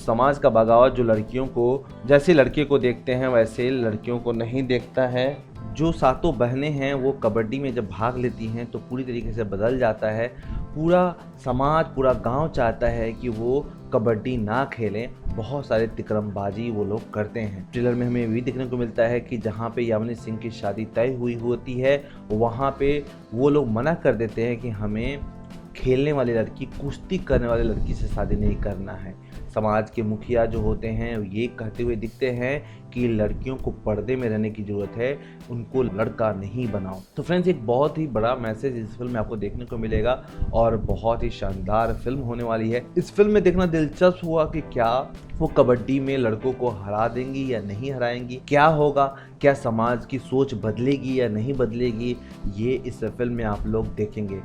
समाज का बगावत जो लड़कियों को जैसे लड़के को देखते हैं वैसे लड़कियों को नहीं देखता है। जो सातों बहनें हैं वो कबड्डी में जब भाग लेती हैं तो पूरी तरीके से बदल जाता है। पूरा समाज पूरा गांव चाहता है कि वो कबड्डी ना खेलें। बहुत सारे तिकड़मबाजी वो लोग करते हैं। ट्रेलर में हमें भी देखने को मिलता है कि जहाँ पे यामिनी सिंह की शादी तय हुई होती है वहाँ पे वो लोग मना कर देते हैं कि हमें खेलने वाली लड़की, कुश्ती करने वाली लड़की से शादी नहीं करना है। समाज के मुखिया जो होते हैं ये कहते हुए दिखते हैं कि लड़कियों को पर्दे में रहने की ज़रूरत है, उनको लड़का नहीं बनाओ। तो फ्रेंड्स, एक बहुत ही बड़ा मैसेज इस फिल्म में आपको देखने को मिलेगा और बहुत ही शानदार फिल्म होने वाली है। इस फिल्म में देखना दिलचस्प हुआ कि क्या वो कबड्डी में लड़कों को हरा देंगी या नहीं हराएंगी, क्या होगा, क्या समाज की सोच बदलेगी या नहीं बदलेगी, ये इस फिल्म में आप लोग देखेंगे।